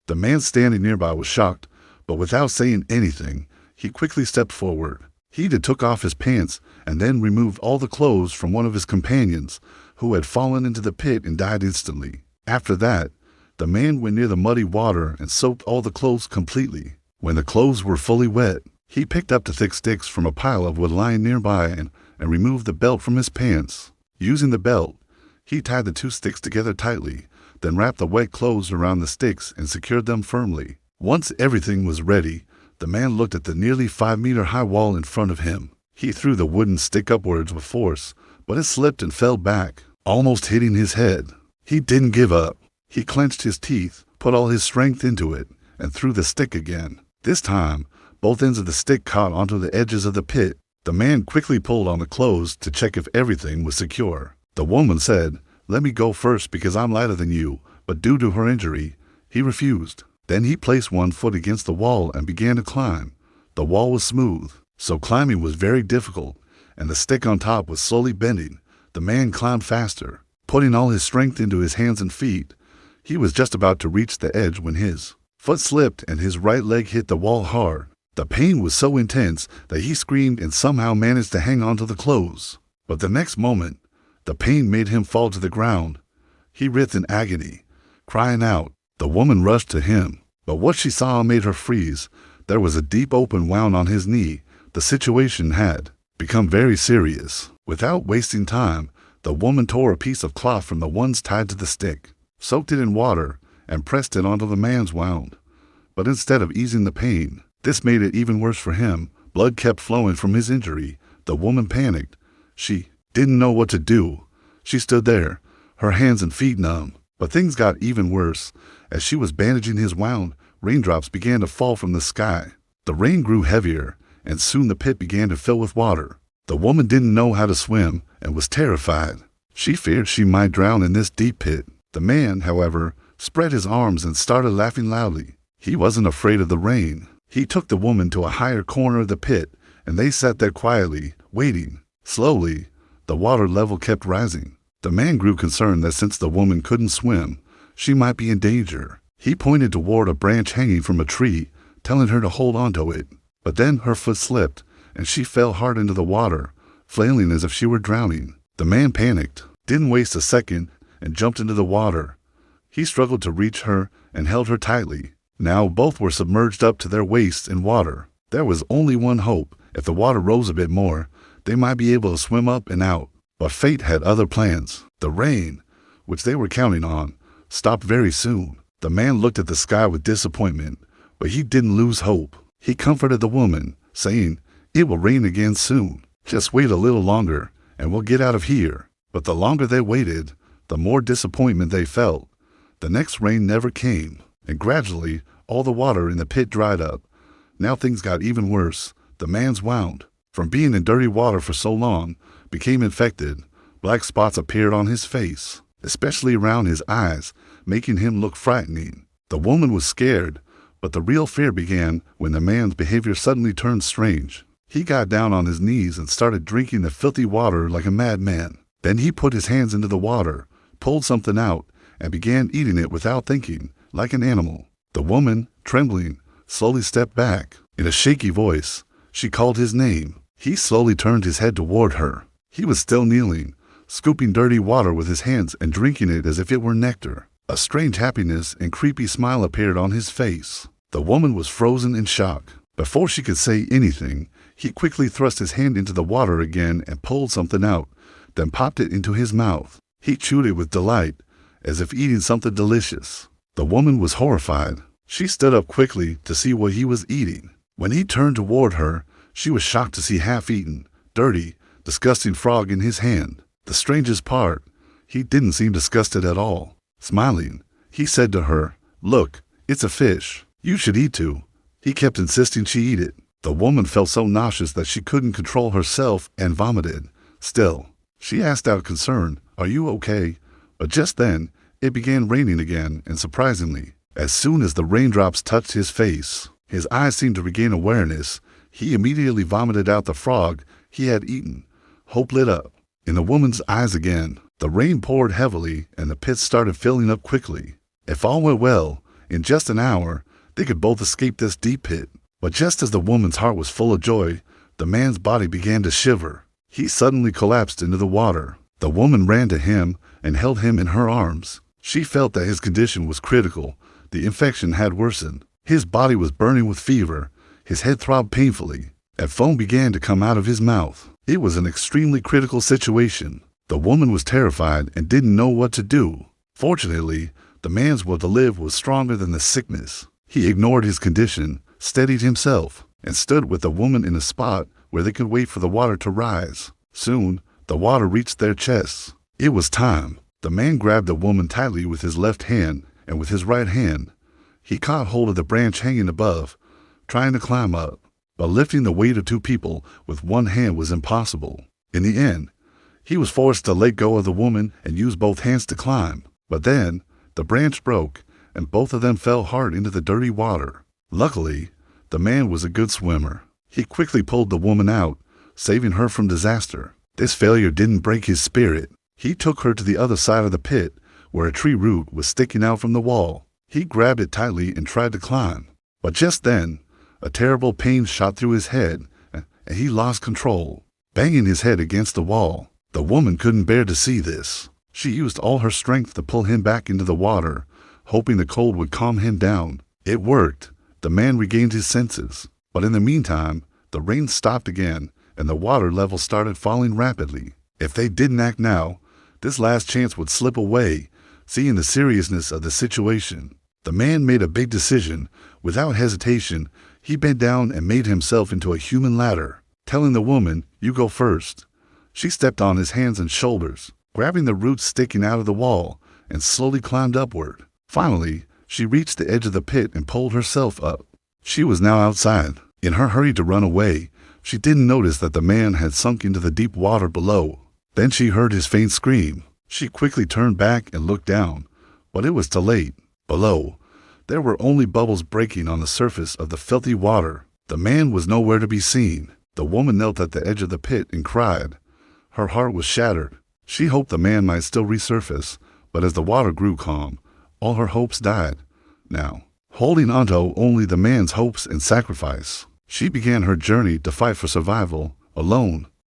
The man standing nearby was shocked, but without saying anything, he quickly stepped forward. He took off his pants and then removed all the clothes from one of his companions, who had fallen into the pit and died instantly. After that, the man went near the muddy water and soaked all the clothes completely. When the clothes were fully wet, he picked up the thick sticks from a pile of wood lying nearby and removed the belt from his pants. Using the belt, he tied the two sticks together tightly, then wrapped the wet clothes around the sticks and secured them firmly. Once everything was ready, the man looked at the nearly 5-meter-high wall in front of him. He threw the wooden stick upwards with force, but it slipped and fell back, almost hitting his head. He didn't give up. He clenched his teeth, put all his strength into it, and threw the stick again. This time, both ends of the stick caught onto the edges of the pit. The man quickly pulled on the clothes to check if everything was secure. The woman said, "Let me go first because I'm lighter than you," but due to her injury, he refused. Then he placed one foot against the wall and began to climb. The wall was smooth, so climbing was very difficult, and the stick on top was slowly bending. The man climbed faster, putting all his strength into his hands and feet. He was just about to reach the edge when his foot slipped and his right leg hit the wall hard. The pain was so intense that he screamed and somehow managed to hang on to the clothes. But the next moment, the pain made him fall to the ground. He writhed in agony, crying out. The woman rushed to him, but what she saw made her freeze. There was a deep open wound on his knee. The situation had become very serious. Without wasting time, the woman tore a piece of cloth from the ones tied to the stick, soaked it in water, and pressed it onto the man's wound. But instead of easing the pain, this made it even worse for him. Blood kept flowing from his injury. The woman panicked. She didn't know what to do. She stood there, her hands and feet numb. But things got even worse. As she was bandaging his wound, raindrops began to fall from the sky. The rain grew heavier, and soon the pit began to fill with water. The woman didn't know how to swim and was terrified. She feared she might drown in this deep pit. The man, however, spread his arms and started laughing loudly. He wasn't afraid of the rain. He took the woman to a higher corner of the pit, and they sat there quietly, waiting. Slowly, the water level kept rising. The man grew concerned that since the woman couldn't swim, she might be in danger. He pointed toward a branch hanging from a tree, telling her to hold on to it. But then her foot slipped, and she fell hard into the water, flailing as if she were drowning. The man panicked, didn't waste a second, and jumped into the water. He struggled to reach her and held her tightly. Now both were submerged up to their waists in water. There was only one hope. If the water rose a bit more, they might be able to swim up and out. But fate had other plans. The rain, which they were counting on, stopped very soon. The man looked at the sky with disappointment, but he didn't lose hope. He comforted the woman, saying, "It will rain again soon. Just wait a little longer, and we'll get out of here." But the longer they waited, the more disappointment they felt. The next rain never came, and gradually all the water in the pit dried up. Now things got even worse. The man's wound, from being in dirty water for so long, became infected. Black spots appeared on his face, especially around his eyes, making him look frightening. The woman was scared, but the real fear began when the man's behavior suddenly turned strange. He got down on his knees and started drinking the filthy water like a madman. Then he put his hands into the water, pulled something out, and began eating it without thinking, like an animal. The woman, trembling, slowly stepped back. In a shaky voice, she called his name. He slowly turned his head toward her. He was still kneeling, scooping dirty water with his hands and drinking it as if it were nectar. A strange happiness and creepy smile appeared on his face. The woman was frozen in shock. Before she could say anything, he quickly thrust his hand into the water again and pulled something out, then popped it into his mouth. He chewed it with delight, as if eating something delicious. The woman was horrified. She stood up quickly to see what he was eating. When he turned toward her, she was shocked to see half-eaten, dirty, disgusting frog in his hand. The strangest part, he didn't seem disgusted at all. Smiling, he said to her, "Look, it's a fish. You should eat too." He kept insisting she eat it. The woman felt so nauseous that she couldn't control herself and vomited. Still, she asked out concern, "Are you okay?" But just then, it began raining again, and surprisingly, as soon as the raindrops touched his face, his eyes seemed to regain awareness. He immediately vomited out the frog he had eaten. Hope lit up in the woman's eyes again. The rain poured heavily, and the pit started filling up quickly. If all went well, In just an hour, they could both escape this deep pit. But just as the woman's heart was full of joy, the man's body began to shiver. He suddenly collapsed into the water. The woman ran to him and held him in her arms. She felt that his condition was critical. The infection had worsened. His body was burning with fever. His head throbbed painfully, and foam began to come out of his mouth. It was an extremely critical situation. The woman was terrified and didn't know what to do. Fortunately, the man's will to live was stronger than the sickness. He ignored his condition, steadied himself, and stood with the woman in a spot where they could wait for the water to rise. Soon, the water reached their chests. It was time. The man grabbed the woman tightly with his left hand, and with his right hand, he caught hold of the branch hanging above, trying to climb up. But lifting the weight of two people with one hand was impossible. In the end, he was forced to let go of the woman and use both hands to climb. But then, the branch broke, and both of them fell hard into the dirty water. Luckily, the man was a good swimmer. He quickly pulled the woman out, saving her from disaster. This failure didn't break his spirit. He took her to the other side of the pit, where a tree root was sticking out from the wall. He grabbed it tightly and tried to climb. But just then, a terrible pain shot through his head, and he lost control, banging his head against the wall. The woman couldn't bear to see this. She used all her strength to pull him back into the water, hoping the cold would calm him down. It worked. The man regained his senses. But in the meantime, the rain stopped again, and the water level started falling rapidly. If they didn't act now, this last chance would slip away. Seeing the seriousness of the situation, the man made a big decision. Without hesitation, he bent down and made himself into a human ladder, telling the woman, "You go first." She stepped on his hands and shoulders, grabbing the roots sticking out of the wall, and slowly climbed upward. Finally, she reached the edge of the pit and pulled herself up. She was now outside. In her hurry to run away, she didn't notice that the man had sunk into the deep water below. Then she heard his faint scream. She quickly turned back and looked down, but it was too late. Below, there were only bubbles breaking on the surface of the filthy water. The man was nowhere to be seen. The woman knelt at the edge of the pit and cried. Her heart was shattered. She hoped the man might still resurface, but as the water grew calm, all her hopes died. Now, holding onto only the man's hopes and sacrifice, she began her journey to fight for survival, alone.